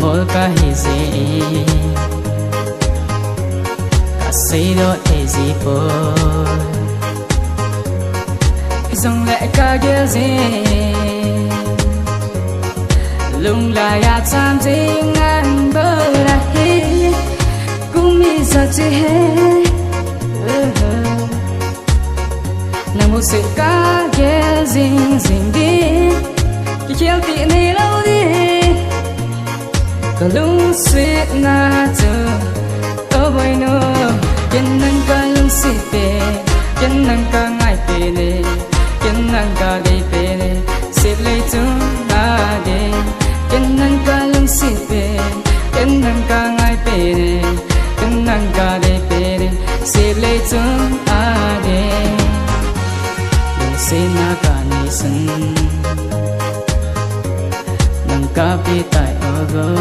mol ka hizi ka say do easy po dòng lệ ca ghé dinh lung la ya tham dinh anh bơ la hi cũng mi sa chi he na một sự ca ghé dinh dinh đi cái chiều tị này lâu đi cả lung suy na chờ tao bay nô chân nâng ca lung suy về chân nâng ca ngại về này chân nâng ca đi về này xếp lấy chúng ta đi chân nâng ca lung suy về chân nâng ca ngại về này chân nâng ca đi về này xếp lấy chúng ta đi lung suy na ca ni sân nâng ca bị tại ở gơ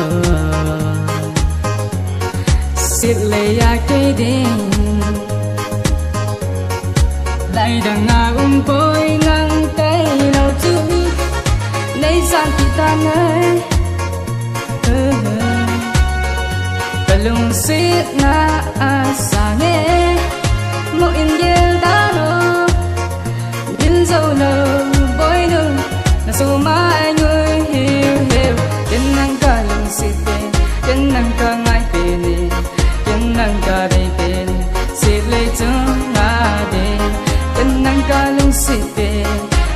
xếp lấy ya cây đinh lại đang ngả bôi ngang tay nào chứ nay gian thì ta ngơi belum sit na asange mo ingel dano dil dâu lâu bôi nu na số mai người hiểu hiểu chân năng ca lung sit chân năng ca ngại về nè chân năng ca đây về nè sit lấy chúng ta đi chân năng ca lung sit về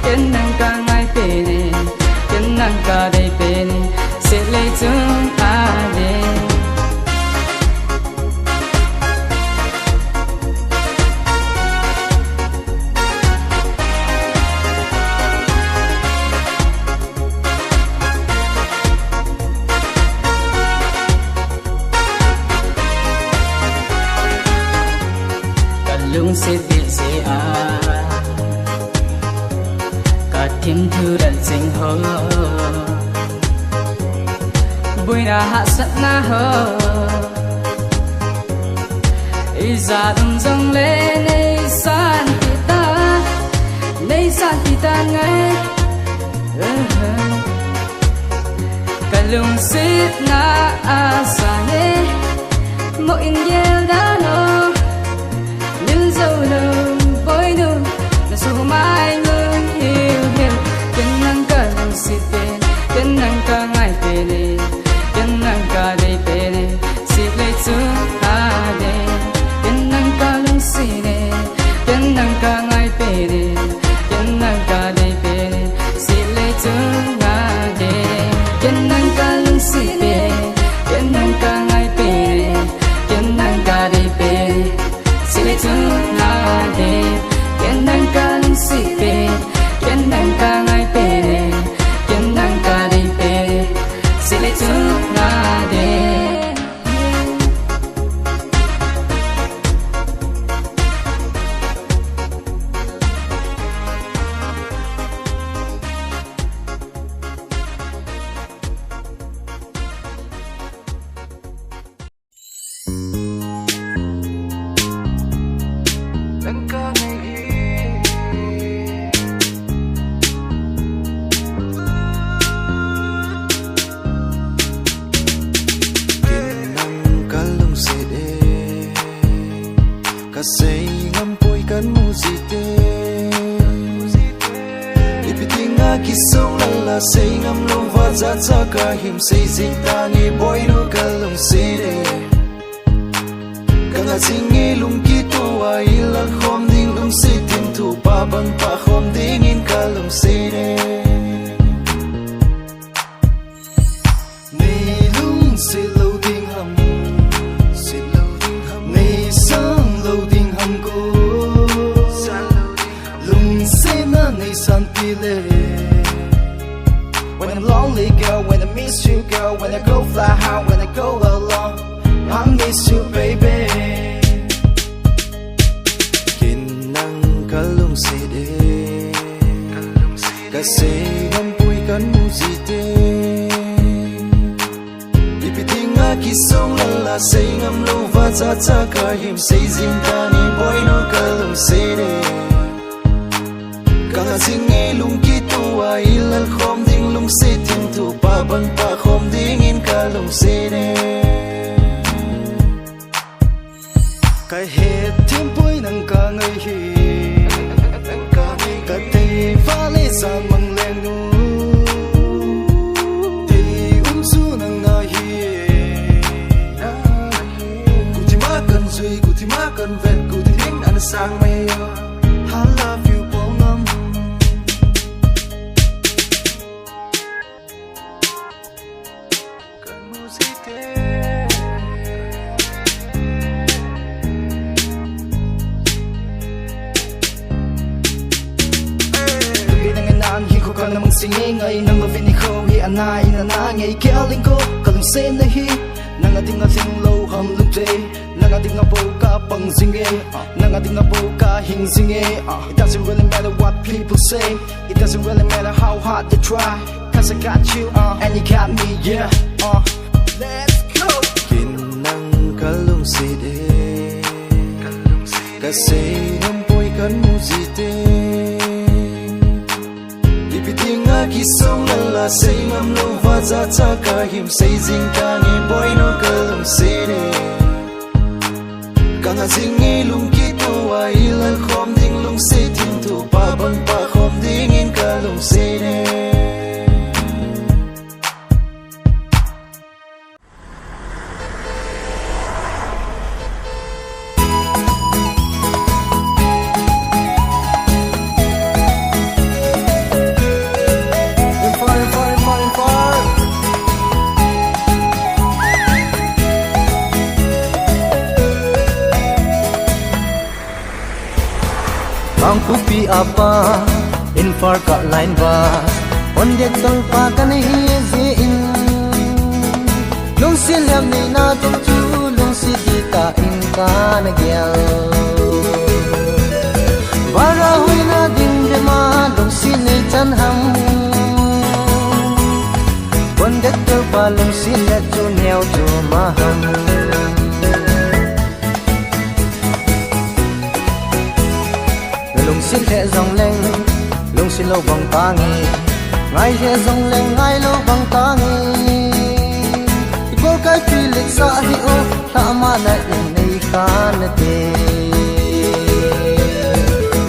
chân năng ca ngại về nè chân năng ca đây về nè sit lấy chúng ta đi lung se đi se a cả thêm thứ đàn sinh ho bui na hạ sat na ho iza dum dong le nei san kita ngai cả lung se na a sa ne mo in yel da no dâu lâu bôi nu là số mai người hiểu hiểu chân năng ca lung sit về chân năng ca ngại về nè chân năng ca đây về nè sit lấy chúng ta đây chân năng ca lung sit nè chân năng ca ngại về nè chân năng ca đây về nè sit lấy chúng ta đây chân năng ca lung sit về chân năng ca ngại về nè chân năng ca đây về nè sit lấy chúng ta đi chân năng ca lung sit về chân năng ca ngại về nè chân năng ca đi về sit lấy chúng ta đi say ngam poi kan muzite ipitinga kisong lala say ngam lova za za ka him say zita ni boy no kalong sire kanga singi lung ki to wa ila khom ding lung say tin tu pa bang pa khom ding in kalong sire nei lung say lo ding ham when I'm lonely, girl, when I miss you, girl, when I go fly high, when I go alone, I miss you, baby. Kinang kalung sede, kasi ngampuy kan muzite. Ipiting akisong lala, say ngam lova za za kahim, say zintani boy no kalung sede. Kanga singi lung kito wa ilal khom ding lung sitin tu pa ban pa khom ding in cả lùng xe đê cái hết thêm bối nâng cả người hi cả tay phá lê xa măng lên nu thì su nâng na hi cụ thì má cần duy cụ thì má cần vẹn cụ thì tiếng ăn sang mây I love you bông ngâm cần music thế hi ko ka namang singing ay nang mavini ko hi anay na ngay kialing ko kalung sen na hi nang ating low ham lung day nang ating na po ka pang zinge nang ating na po ka hing zinge it doesn't really matter what people say it doesn't really matter how hard they try cause I got you and you got me yeah let's go kin nang kalung si de kasi nam boy kan muzite ki song la say ngam lo va za cha ka him say jing ka ni boy no kalum se de ka nga jing ngi lung ki tu wa ilal khom ding lung se tin tu pa bang pa khom ding in kalum se de Ang pupi apa in far ka line ba on dek tol pa kan hi zi in lung si lam ni na tum chu lung si di ka in ka na gyal bara hui na ding de ma lung si nei chan ham on dek tol pa lung si la chu neo chu ma ham lung xin khẽ dòng lên lung xin lâu bằng ta nghe ngay khẽ dòng lên ngay lâu bằng ta nghe cô cái truy lịch xa hi ô ta mà lại này khá nè tê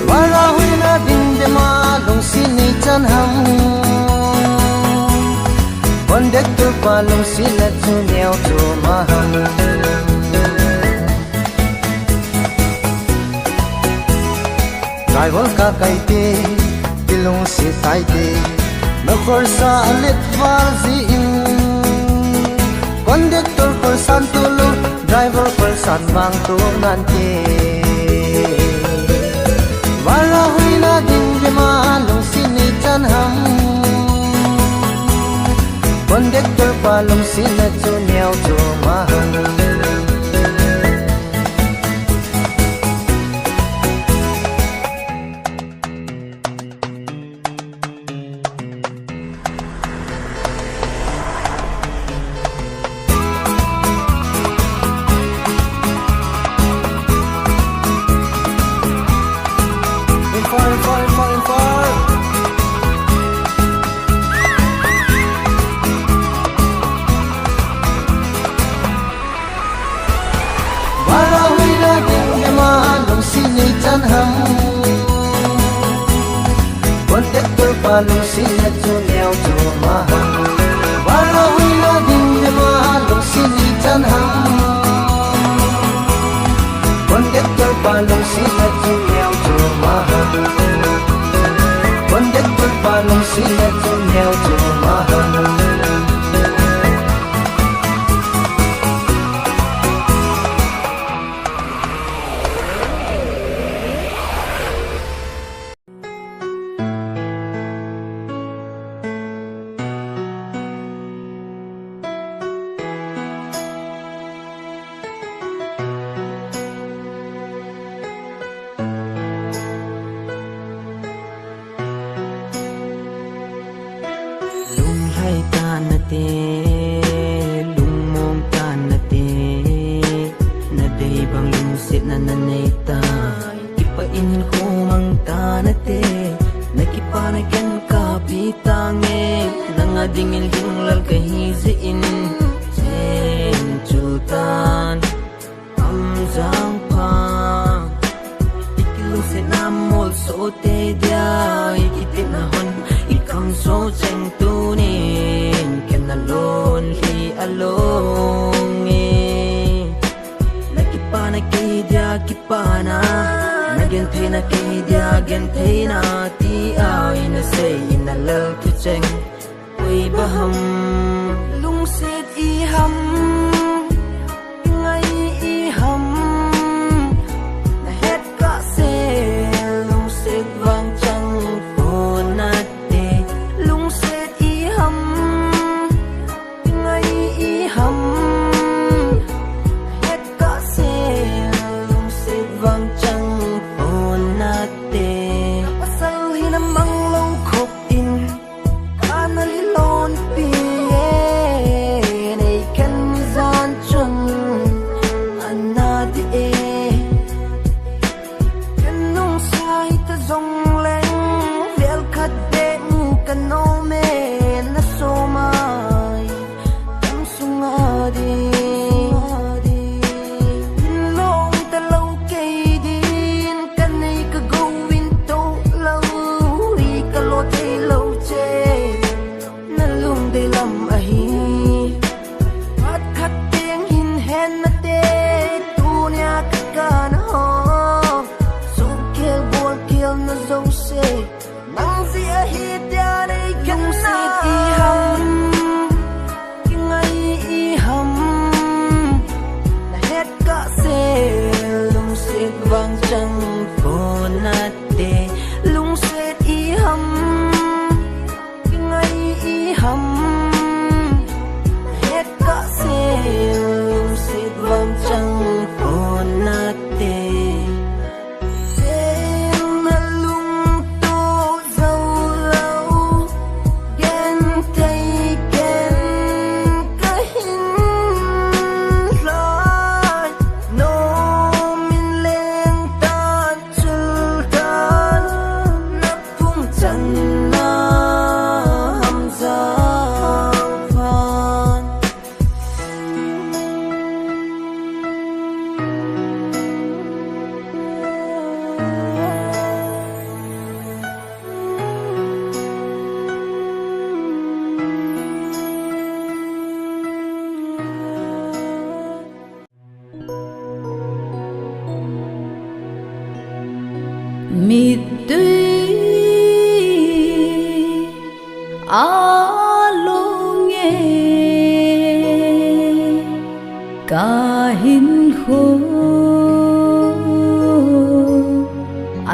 mà ra huy na đình để mà lung xin này chân hầm con đất tôi qua lung xin là chú neo chú mà hầm driver ka kai te tilong si tai te na khor sa let var zi in conductor khor san tu lu driver khor san bang tu nan te wala hui na ding de ma long si ni chan ham conductor pa long si na chu neo chu ma ham lung xin na chu neo chu ma ham wala hui na ding de ma lung xin ni chan ham con đất tôi pa lung xin na chu neo chu ma ham con đất tôi pa lung xin na chu neo chu ma ham along nakipa na kidya kipana nagin thay na kidya gen thay na ti ai na say na love to cheng quy baham lung set I ham ngay I ham na het ka se lung set vang chang phone na te lung set I ham ngay I ham het ka se lung set vang chang phone na te pasal hinamang long khop in analilon pi nei kan zan chung anadi e kanung sai ta zong leng vel khat de kano me na so mai tam sunga di long ta lâu kay din kan nei ka go win to lâu ri ka lo te lâu che na lung de lam a hi at khat tiếng hin hen na te tu nya ka ka na ho so kill bol kill na zo se nang si a hi tia nei kan na I ham kingai I ham na het ka se lung sit vang chang phone na te lung set I ham kingai I ham het ka se lung sit vang chang phone na te Sen na lung to zo lâu gen thay gen ka hin lai no min leng tan chul tan na phung chan na ham za phan mi tuy along ka hin kho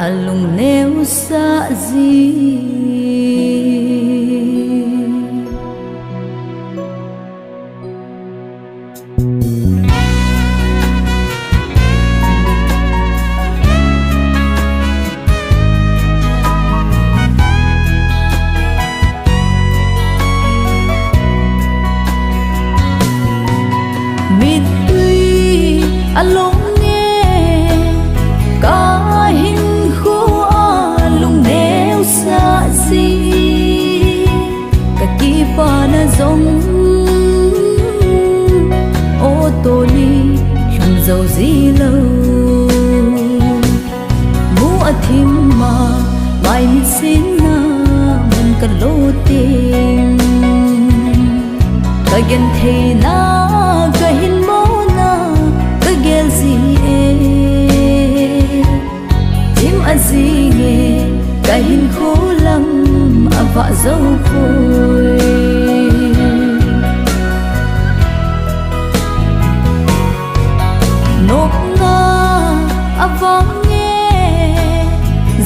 alung neu sa gì mi tuy along ka hin kho alung neu sa gì ka ki pa na zong ô tô li chung dầu gì lâu mu a thim ma mai mi sin na mun ka lo ting ka gen thei na ka hin mo na ka gel gì e tim a gì nge ka hin khô lam a va dâu phôi nộp nga a vang nghe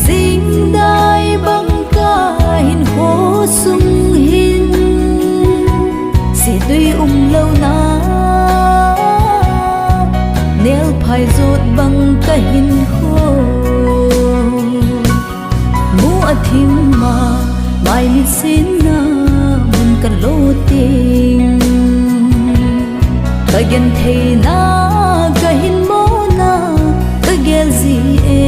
dinh đai băng ca hin khô sung hin si tuy lâu na nel phai rốt băng ca hin khô mu a thim ma mai mi sin na mun ka lo ting ka gen thei na ka hin mo na ka gel gì e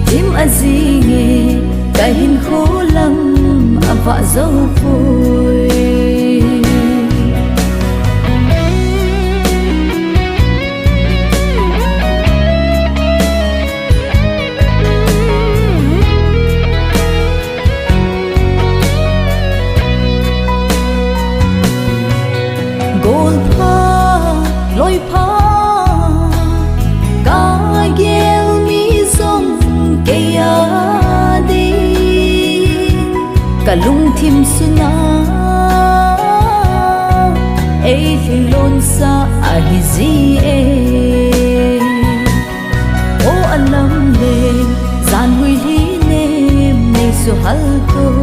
tim a gì nge ka hin khô lam a va dâu phôi cả lung thim suna ấy khi lôn xa à hi gì ô anh lâm lên gian huy lý nêm này số hal tôi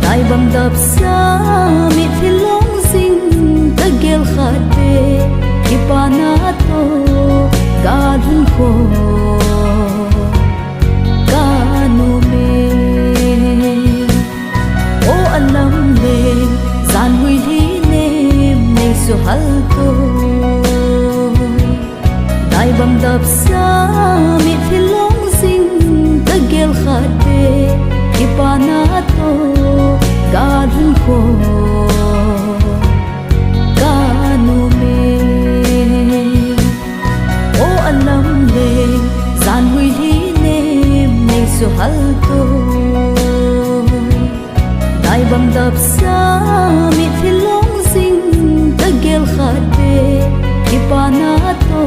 đại bầm đập xa mít hi long sinh ta gel khade ipanato gadun ko kanu me o alam le gian huy lý nêm này số hal tôi đại bầm đập xa mít hi long sinh ta gel khade ipanato gadun ko kanu me o alam le gian huy lý nêm này số hal tôi đại bầm đập xa mít hi long sinh ta gel khade ipanato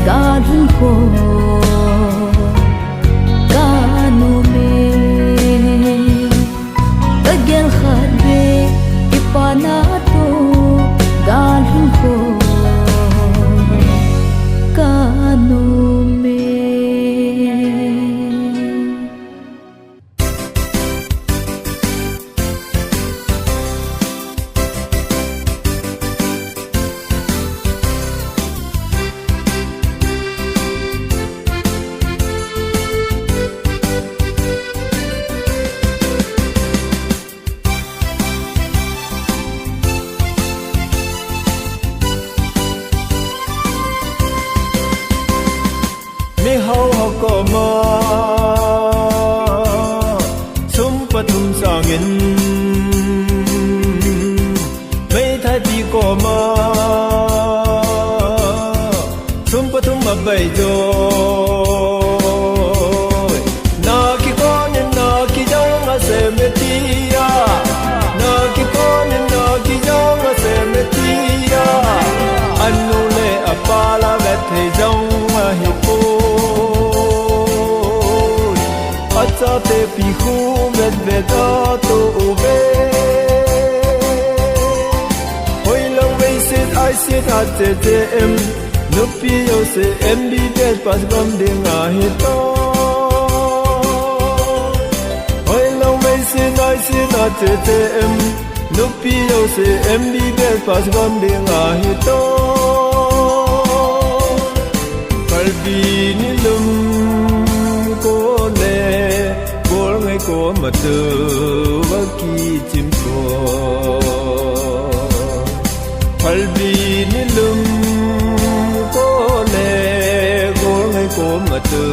gadun ko kanu me ta gel khade ipanato gadun ko kanu me mi hau hau ko ma sum patum sangin mai thai pi ko ma sum patum ma bai jo na ki ko ni na ki jang ma se me ti ya na ki ko ni na ki jang ma se me ti ya anu le apala ga the jang ma hi ko sa te pi khu met ve da to ve hoi long ve se ai se ta te em no pi yo se em bi de pas gam de nga hi to hoi long ve se ai se ta te em no pi yo se em bi de pas gam de nga hi to kalbi ni lum ko ma tu wa ki chim ko phal bi ni lum ko le go ngai ko ma tu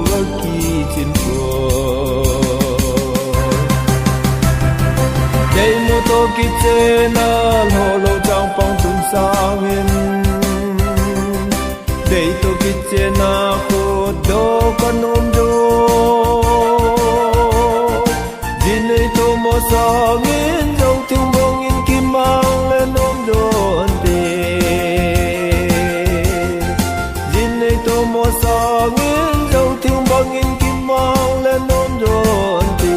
wa ki chim ko dei mo to ki che na ho lo chang pang tum sang in dei to ki che na ko do kan om do sangin dong tung bong in kim mang lên ôm đồn tê din này tô mo sangin dong tung bong in kim mang lên ôm đồn tê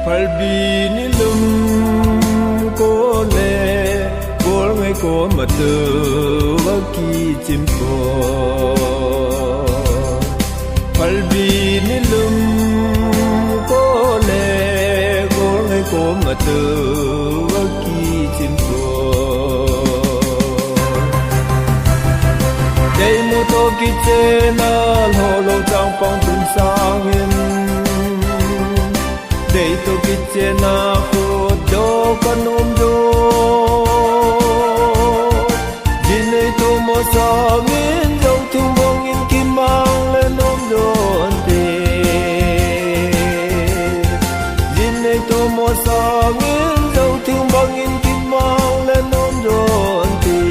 Palbi ni lum ko le bol ngai ko ma tu wa ki chim ko Palbi ni lum ko le bol ngai ko ma tu wa ki chim ko dei mo to ki che na lo lo chang pang tun sang in tu kitche na khu do kanom do jinai tu mo sa ngin dong tung bong in kimang le nom do ante jinai tu mo sa ngin dong tung bong in kimang le nom do ante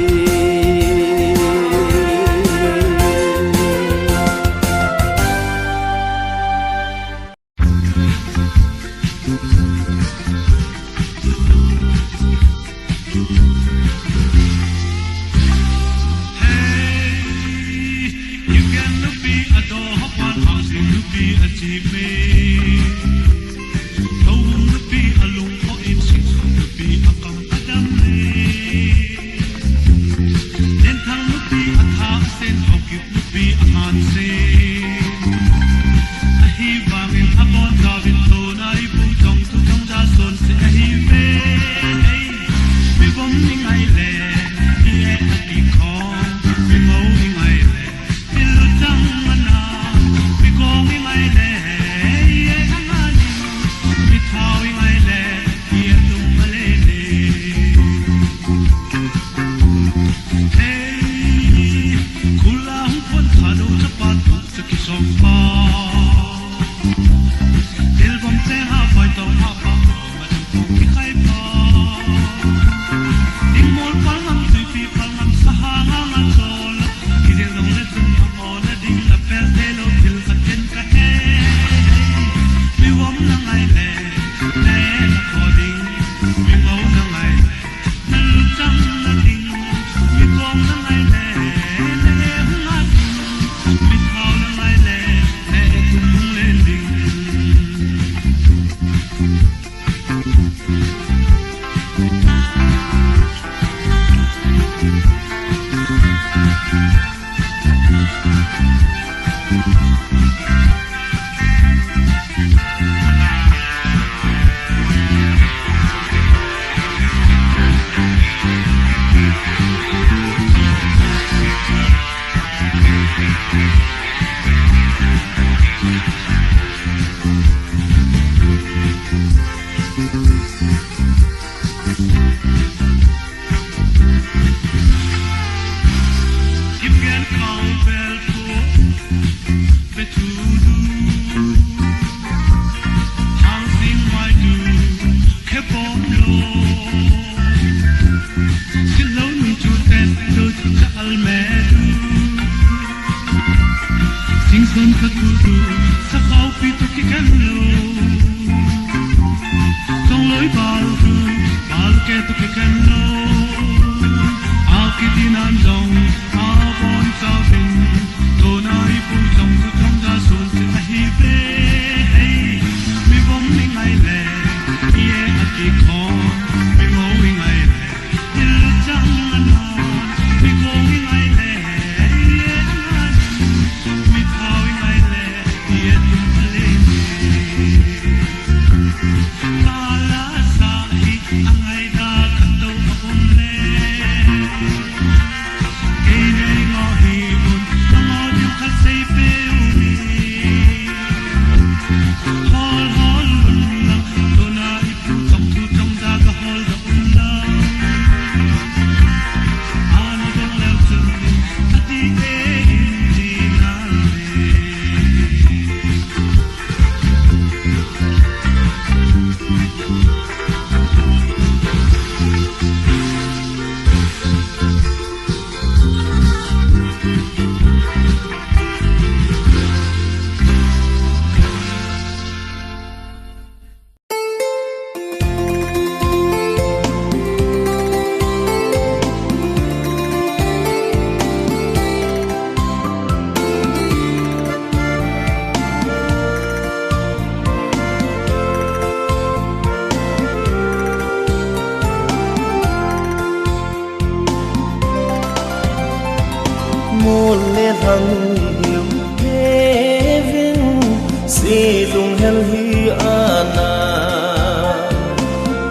hằng hiểu thế vinh si lung hel hi ana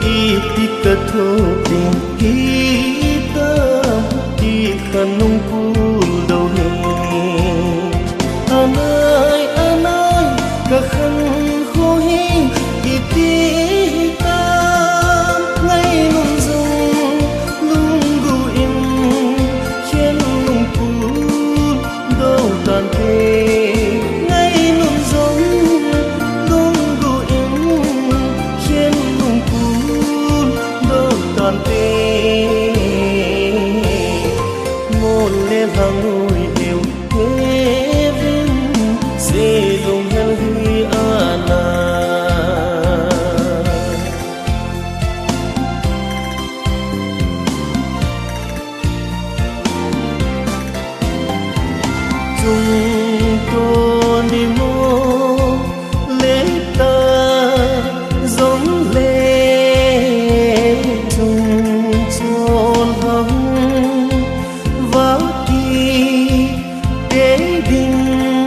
itika thu tình kita ti khanung pul do anai anai ka khan ho hi iti tô đi mô lễ ta giống lễ chung tròn hồng và kỳ kế đình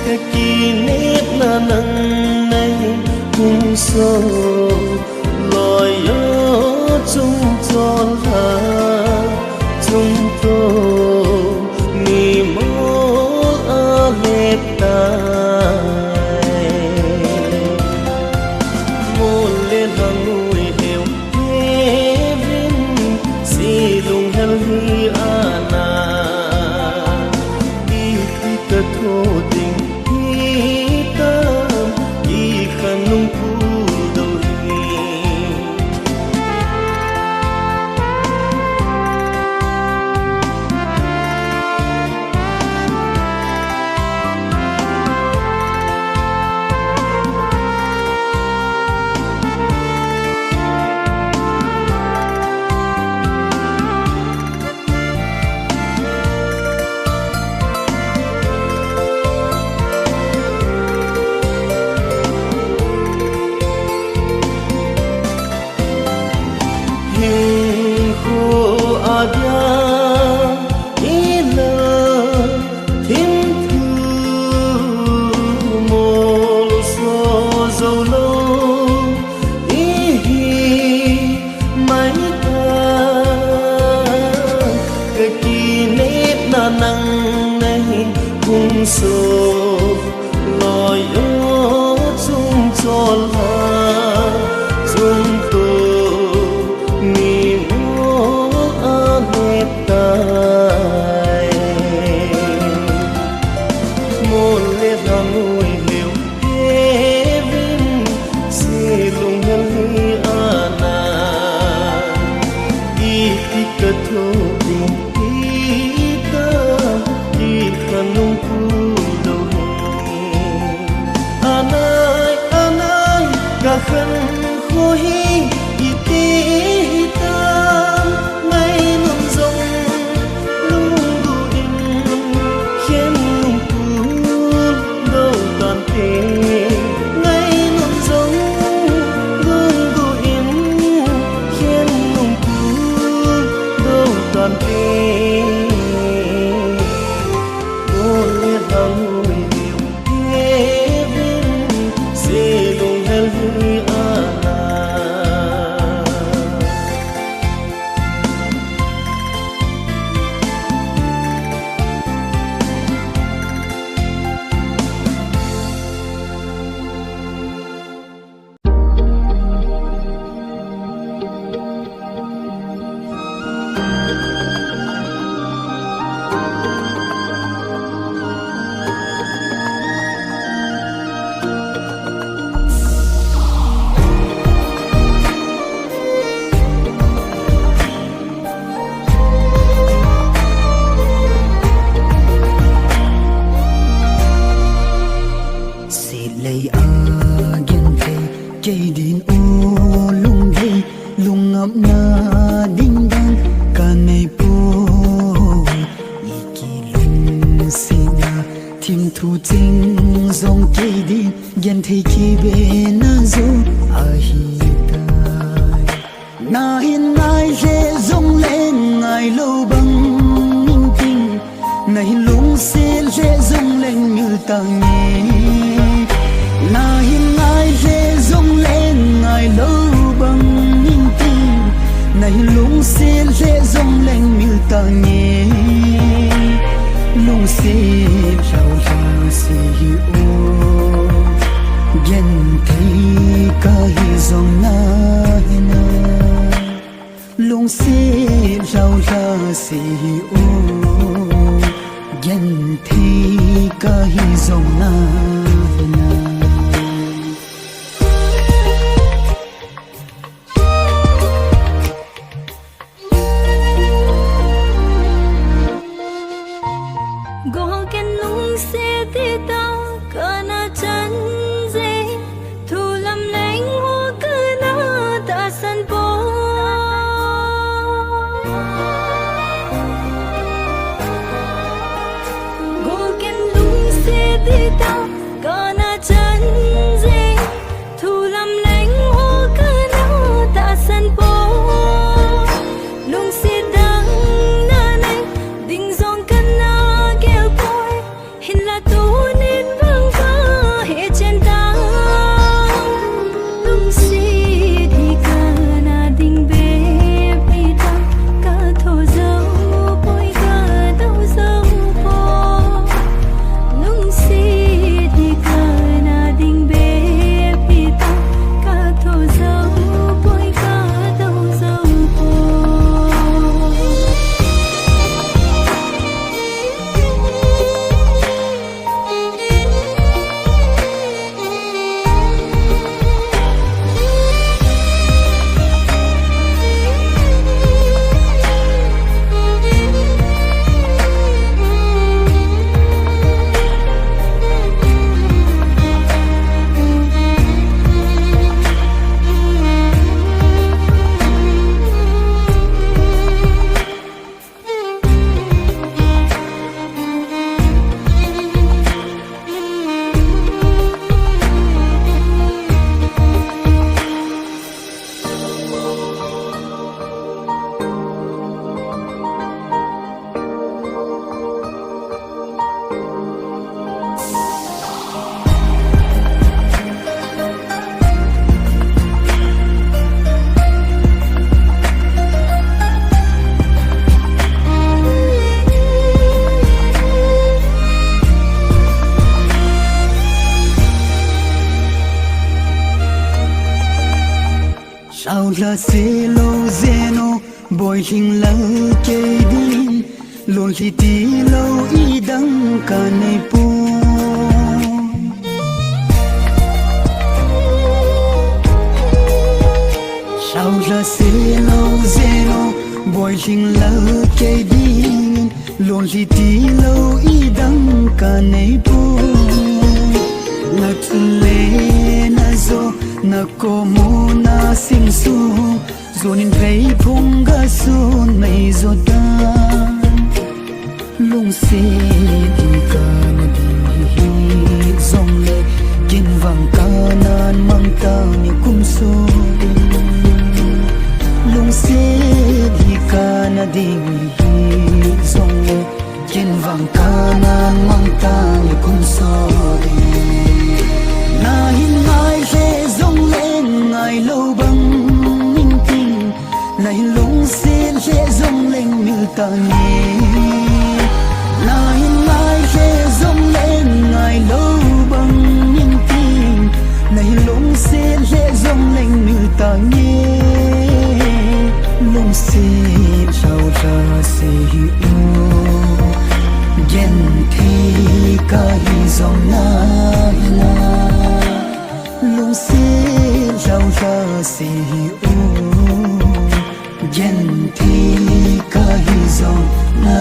cái kỳ nét là nắng này cùng sâu lòi gió chung tròn hà chung tô ni mô a lệ tai môn lên hàng nuôi heo thế vinh si lung hel hi ana đi khi cơ thô tình hi tâm đi khăn nung cu đầu hi hình khô adia ila thim thu mol so dâu lâu ý hi mãi ta cái kỳ nét na năng này cùng số lòi gió chung tròn hà chung tô ni mô a lệ tai môn lệ ra nuôi liều thế vinh si lung hel hi ana y ti cơ thô tình y ta y khăn nung cu đầu anai cả khăn khô hi y ti ta ngay luôn rong lung gu in khiến lung cu đâu toàn thế ngay luôn rong lung gu in khiến lung cu đâu toàn thế ô liệt hàng nuôi liều thế vinh si lung hel hi ana si lei a gen te kei din o lung dei lung ngam na ding dang ka nei po iki lung sina thim thu ting zong kei din gen te ki be na zo a hi tai na hin nai le zong le ngai lo bang ning ting na hin lung se le zong le như ta nghe na hin ngai le zong le ngai lo bang ning ting na hin lung se le zong le như ta nghe lung se rau ra se hi o gen thei ka hi zong na hina lung se rau ra se hi o gen thei ka hi zong na hina gõ cái lung xe tê tao cả na chân dê thu lâm nánh hoa cứ na ta sân bó sao là sẽ lâu zeno bồi hình lăng kê đi luôn thì tí lâu y đắng cả này pu sao là sẽ lâu zeno bồi hình lăng kê đi luôn thì tí lâu y đắng cả này pu na tule na zo na komo na singsu zonin vei phunga sun mai zo ta lung se di ka na di zong le kin vang ka nan mang ta ni kum so lung se di ka na di zong le kin vang ka nan mang ta ni kum so na hin mai le zong le ngai lâu băng minh tình na hin lung sen le zong leng mil ta ni na hin mai le zong le ngai lâu băng minh tình na hin lung sen le zong leng mil ta ni lung sen sao ra se u gen thi ka hi zong na lung se rau ra si u gen thi ka hi zong na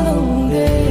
Long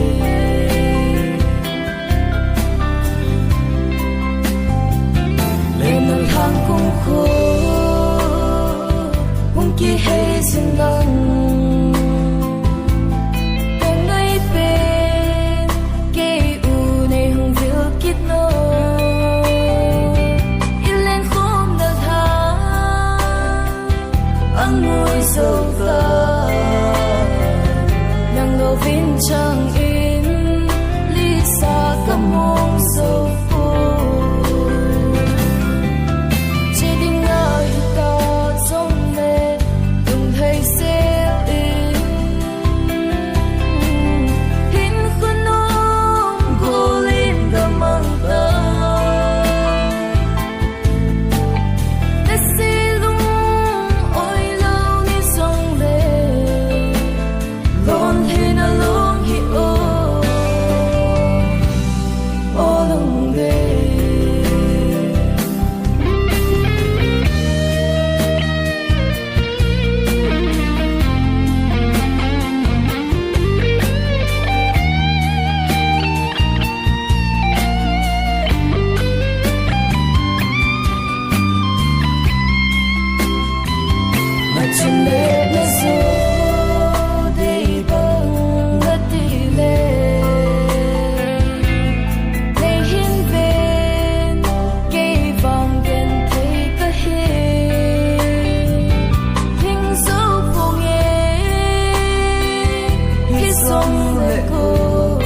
song lệ cô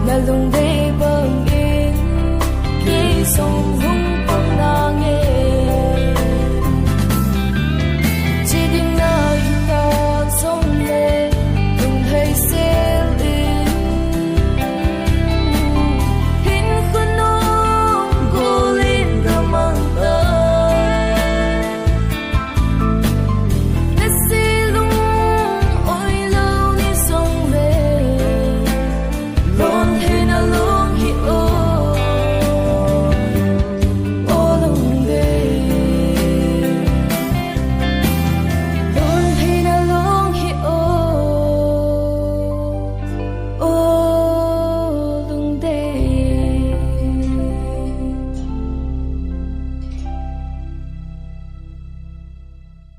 na lung